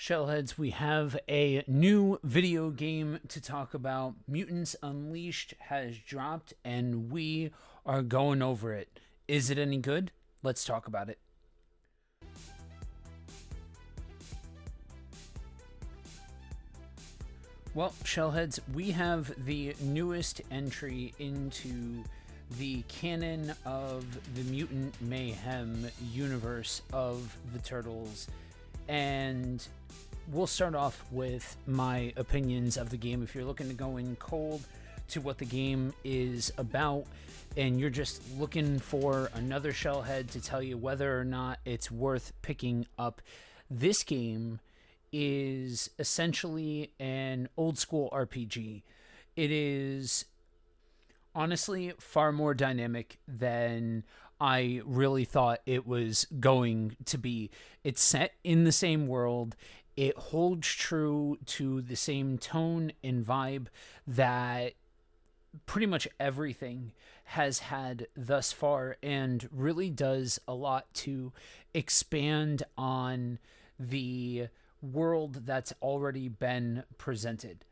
Shellheads, we have a new video game to talk about. Mutants Unleashed has dropped, and we are going over it. Is it any good? Let's talk about it. Well, Shellheads, we have the newest entry into the canon of the Mutant Mayhem universe of the Turtles. And we'll start off with my opinions of the game. If you're looking to go in cold to what the game is about and you're just looking for another Shellhead to tell you whether or not it's worth picking up, this game is essentially an old school RPG. It is honestly far more dynamic than I really thought it was going to be. It's set in the same world. It holds true to the same tone and vibe that pretty much everything has had thus far, and really does a lot to expand on the world that's already been presented.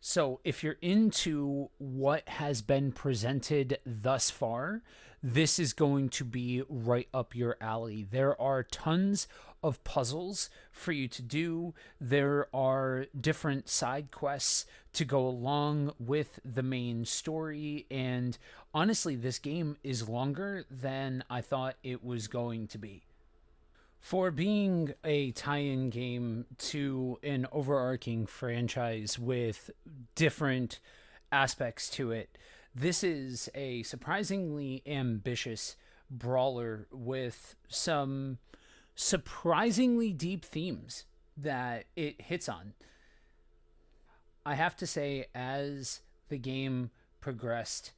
So if you're into what has been presented thus far, this is going to be right up your alley. There are tons of puzzles for you to do. There are different side quests to go along with the main story. And honestly, this game is longer than I thought it was going to be. For being a tie-in game to an overarching franchise with different aspects to it, this is a surprisingly ambitious brawler with some surprisingly deep themes that it hits on. I have to say, as the game progressed,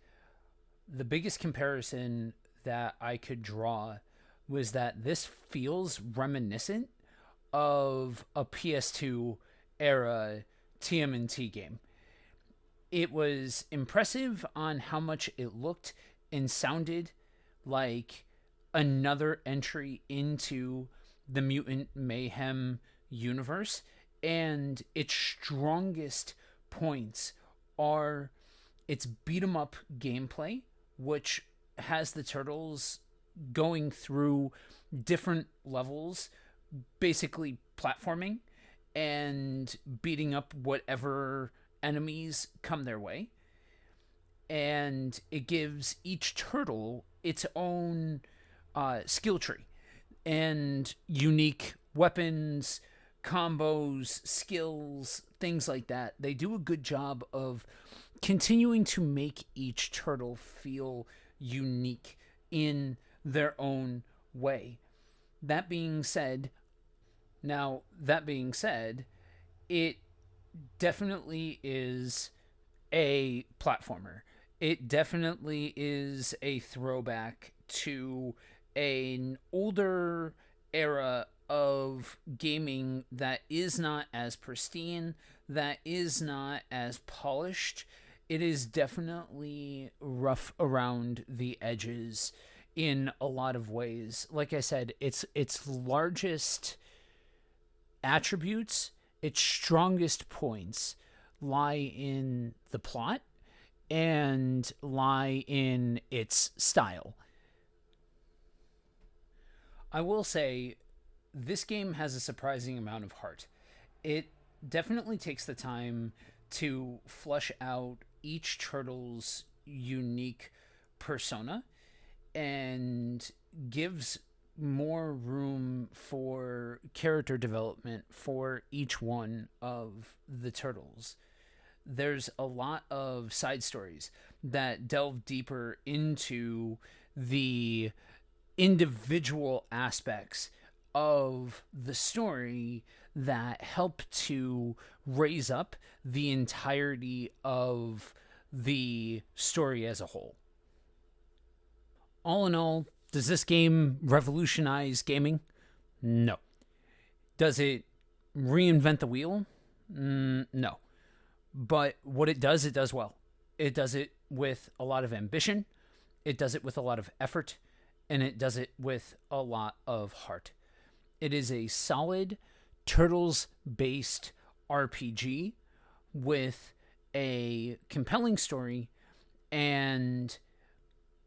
the biggest comparison that I could draw was that this feels reminiscent of a PS2 era TMNT game. It was impressive on how much it looked and sounded like another entry into the Mutant Mayhem universe, and its strongest points are its beat 'em up gameplay, which has the Turtles going through different levels, basically platforming and beating up whatever enemies come their way. And it gives each turtle its own skill tree and unique weapons, combos, skills, things like that. They do a good job of continuing to make each turtle feel unique in their own way. That being said, it definitely is a platformer. It definitely is a throwback to an older era of gaming that is not as pristine, that is not as polished. It is definitely rough around the edges in a lot of ways. Like I said, its largest attributes, its strongest points lie in the plot and lie in its style. I will say this game has a surprising amount of heart. It definitely takes the time to flush out each turtle's unique persona and gives more room for character development for each one of the turtles. There's a lot of side stories that delve deeper into the individual aspects of the story that help to raise up the entirety of the story as a whole. All in all, does this game revolutionize gaming? No. Does it reinvent the wheel? No. But what it does well. It does it with a lot of ambition, it does it with a lot of effort, and it does it with a lot of heart. It is a solid Turtles based RPG with a compelling story and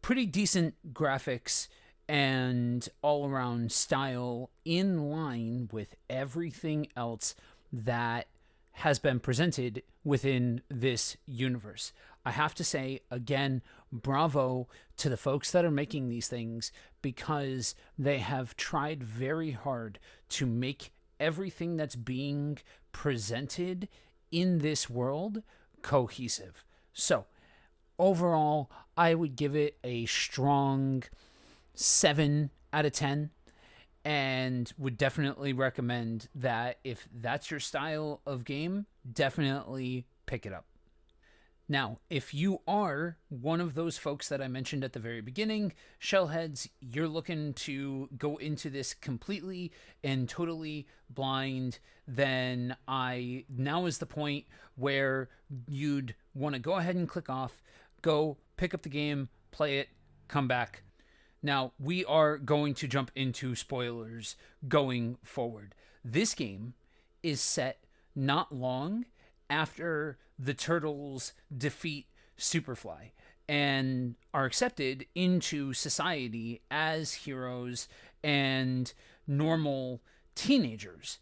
pretty decent graphics and all around style in line with everything else that has been presented within this universe. I have to say, again, bravo to the folks that are making these things, because they have tried very hard to make everything that's being presented in this world cohesive. So, overall, I would give it a strong 7 out of 10, and would definitely recommend that if that's your style of game, definitely pick it up. Now, if you are one of those folks that I mentioned at the very beginning, Shellheads, you're looking to go into this completely and totally blind, then now is the point where you'd want to go ahead and click off, go pick up the game, play it, come back. Now, we are going to jump into spoilers going forward. This game is set not long after the Turtles defeat Superfly and are accepted into society as heroes and normal teenagers.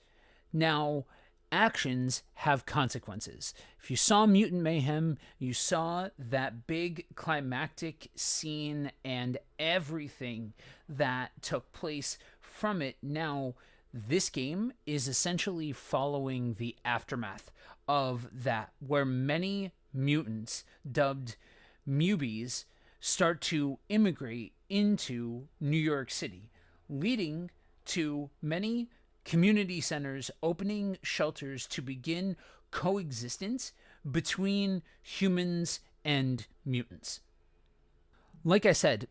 Now, actions have consequences. If you saw Mutant Mayhem, you saw that big climactic scene and everything that took place from it. Now, this game is essentially following the aftermath of that, where many mutants, dubbed Mubies, start to immigrate into New York City, leading to many community centers opening shelters to begin coexistence between humans and mutants. Like I said,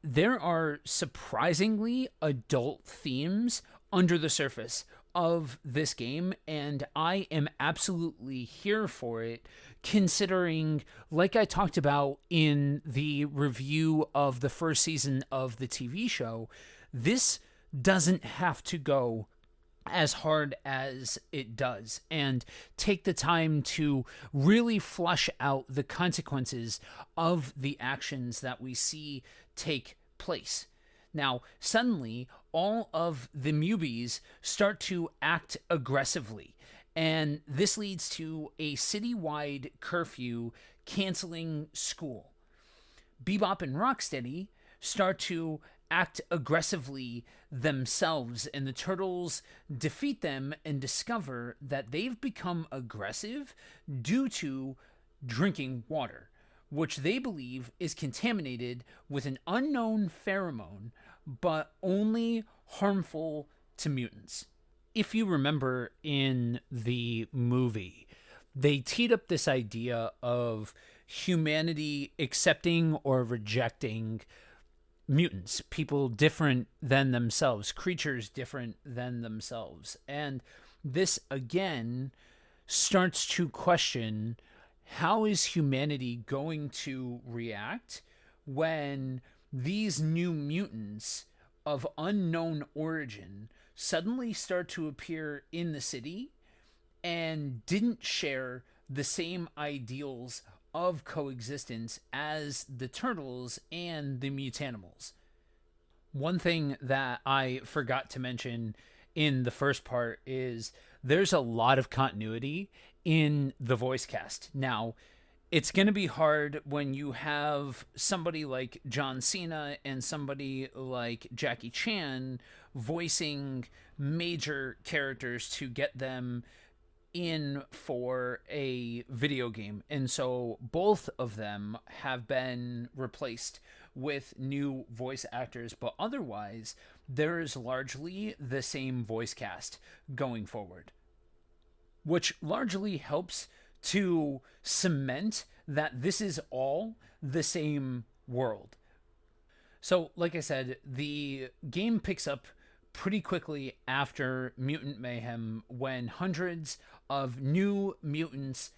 there are surprisingly adult themes under the surface of this game, and I am absolutely here for it, considering, like I talked about in the review of the first season of the TV show, this doesn't have to go as hard as it does and take the time to really flush out the consequences of the actions that we see take place. Now, suddenly, all of the Mubies start to act aggressively, and this leads to a citywide curfew canceling school. Bebop and Rocksteady start to act aggressively themselves, and the Turtles defeat them and discover that they've become aggressive due to drinking water, which they believe is contaminated with an unknown pheromone, but only harmful to mutants. If you remember in the movie, they teed up this idea of humanity accepting or rejecting mutants, people different than themselves, creatures different than themselves. And this again starts to question, how is humanity going to react when these new mutants of unknown origin suddenly start to appear in the city and didn't share the same ideals of coexistence as the Turtles and the Mutanimals? One thing that I forgot to mention in the first part is there's a lot of continuity in the voice cast. Now, it's going to be hard when you have somebody like John Cena and somebody like Jackie Chan voicing major characters to get them in for a video game. And so both of them have been replaced with new voice actors, but otherwise there is largely the same voice cast going forward, which largely helps to cement that this is all the same world. So, like I said, the game picks up pretty quickly after Mutant Mayhem when hundreds of new mutants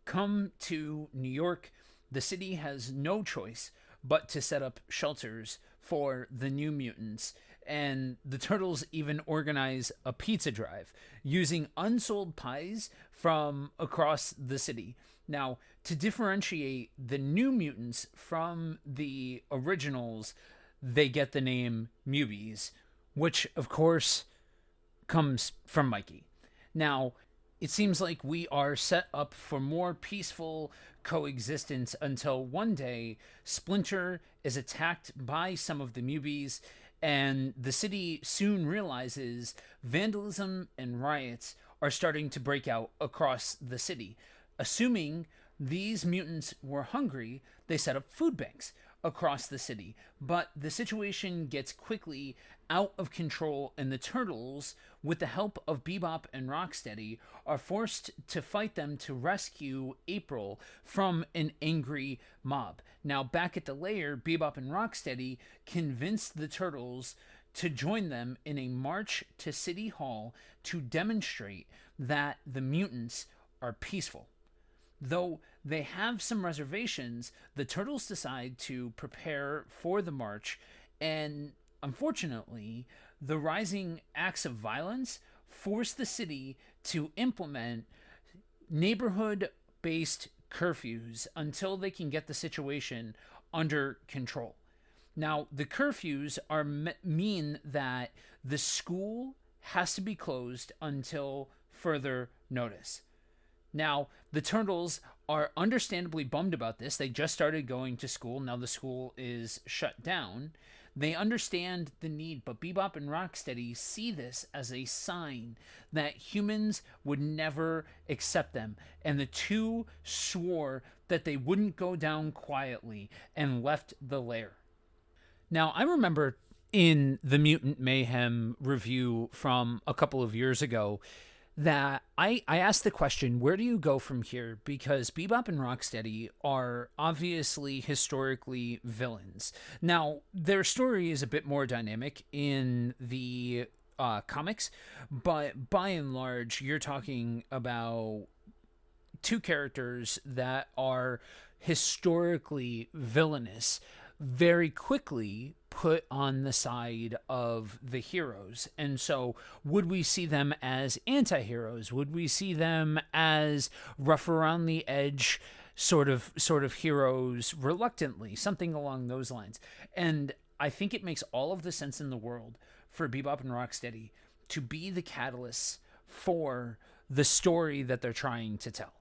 come to New York. The city has no choice but to set up shelters for the new mutants, And the Turtles even organize a pizza drive using unsold pies from across the city. Now, to differentiate the new mutants from the originals, they get the name Mubies, which, of course, comes from Mikey. Now, it seems like we are set up for more peaceful coexistence until one day Splinter is attacked by some of the Mubies, and the city soon realizes vandalism and riots are starting to break out across the city. Assuming these mutants were hungry, they set up food banks across the city. But the situation gets quickly out of control, and the Turtles, with the help of Bebop and Rocksteady, are forced to fight them to rescue April from an angry mob. Now, back at the lair, Bebop and Rocksteady convince the Turtles to join them in a march to City Hall to demonstrate that the mutants are peaceful. Though they have some reservations, the Turtles decide to prepare for the march, and unfortunately, the rising acts of violence force the city to implement neighborhood based curfews until they can get the situation under control. Now, the curfews are mean that the school has to be closed until further notice. Now, the Turtles are understandably bummed about this. They just started going to school. Now the school is shut down. They understand the need, but Bebop and Rocksteady see this as a sign that humans would never accept them. And the two swore that they wouldn't go down quietly and left the lair. Now, I remember in the Mutant Mayhem review from a couple of years ago that I asked the question, where do you go from here? Because Bebop and Rocksteady are obviously historically villains. Now, their story is a bit more dynamic in the comics, but by and large, you're talking about two characters that are historically villainous very quickly put on the side of the heroes. And so would we see them as anti-heroes? Would we see them as rough around the edge sort of heroes reluctantly? Something along those lines. And I think it makes all of the sense in the world for Bebop and Rocksteady to be the catalysts for the story that they're trying to tell.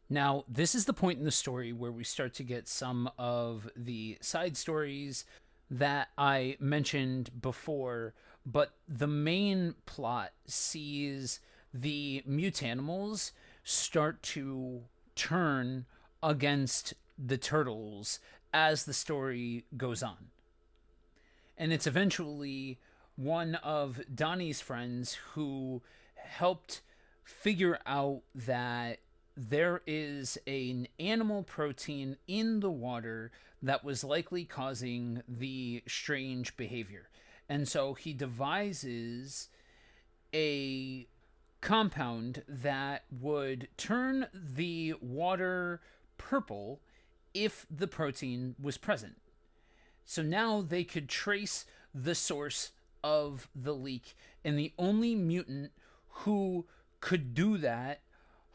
Now, this is the point in the story where we start to get some of the side stories that I mentioned before, but the main plot sees the mutanimals start to turn against the Turtles as the story goes on. And it's eventually one of Donnie's friends who helped figure out that there is an animal protein in the water that was likely causing the strange behavior. And so he devises a compound that would turn the water purple if the protein was present. So now they could trace the source of the leak, and the only mutant who could do that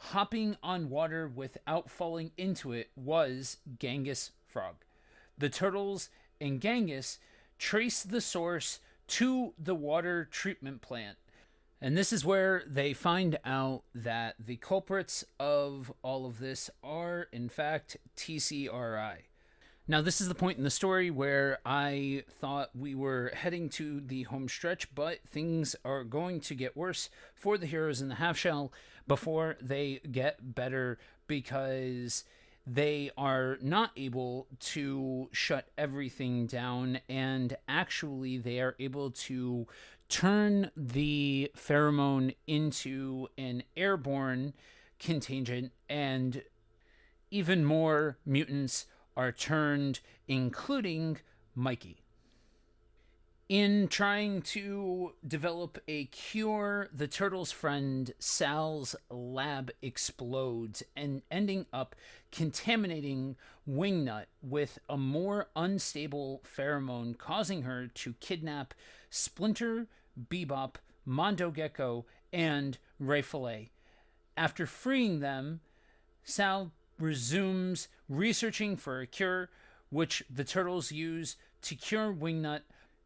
hopping on water without falling into it was Genghis Frog. The Turtles and Genghis trace the source to the water treatment plant. And this is where they find out that the culprits of all of this are, in fact, TCRI. Now, this is the point in the story where I thought we were heading to the home stretch, but things are going to get worse for the heroes in the half shell before they get better, because they are not able to shut everything down, and actually they are able to turn the pheromone into an airborne contagion, and even more mutants are turned, including Mikey. In trying to develop a cure, the turtle's friend Sal's lab explodes and ending up contaminating Wingnut with a more unstable pheromone, causing her to kidnap Splinter, Bebop, Mondo Gecko, and Ray Fillet. After freeing them, Sal resumes researching for a cure, which the turtles use to cure Wingnut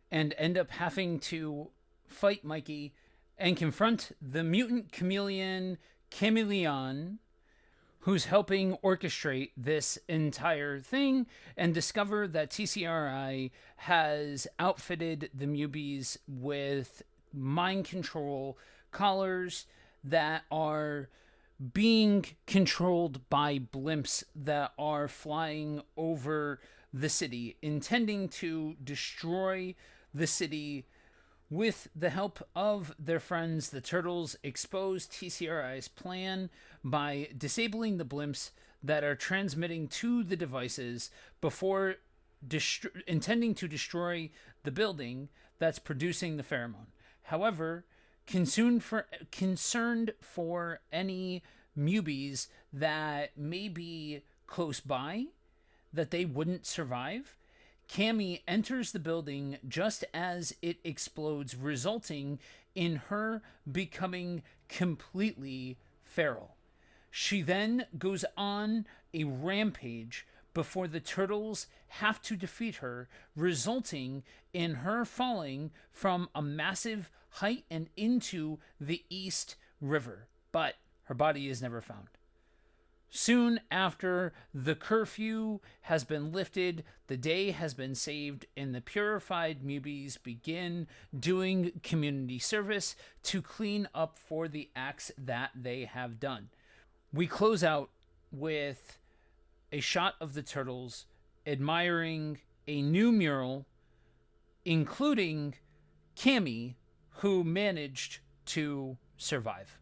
and end up having to fight Mikey and confront the mutant chameleon, who's helping orchestrate this entire thing, and discover that TCRI has outfitted the Mubies with mind control collars that are being controlled by blimps that are flying over the city, intending to destroy the city. With the help of their friends, the Turtles expose TCRI's plan by disabling the blimps that are transmitting to the devices before intending to destroy the building that's producing the pheromone. However, concerned for any Mubies that may be close by, that they wouldn't survive, Cammy enters the building just as it explodes, resulting in her becoming completely feral. She then goes on a rampage before the turtles have to defeat her, resulting in her falling from a massive height and into the East River. But her body is never found. Soon after the curfew has been lifted, the day has been saved, and the purified Mubies begin doing community service to clean up for the acts that they have done. We close out with a shot of the turtles admiring a new mural, including Cammy, who managed to survive.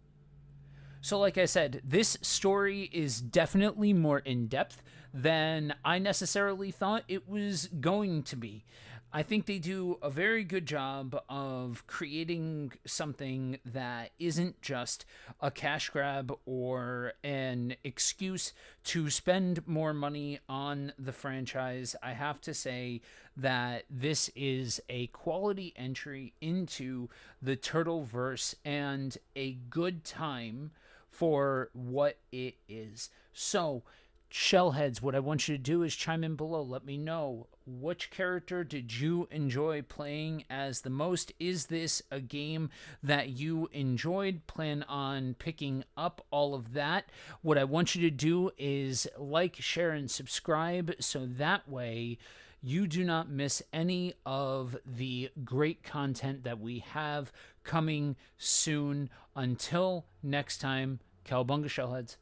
So, like I said, this story is definitely more in depth than I necessarily thought it was going to be. I think they do a very good job of creating something that isn't just a cash grab or an excuse to spend more money on the franchise. I have to say that this is a quality entry into the Turtleverse and a good time for what it is. So, Shellheads, what I want you to do is chime in below. Let me know, which character did you enjoy playing as the most? Is this a game that you enjoyed? Plan on picking up all of that. What I want you to do is like, share, and subscribe so that way you do not miss any of the great content that we have coming soon. Until next time, Cowabunga, Shellheads.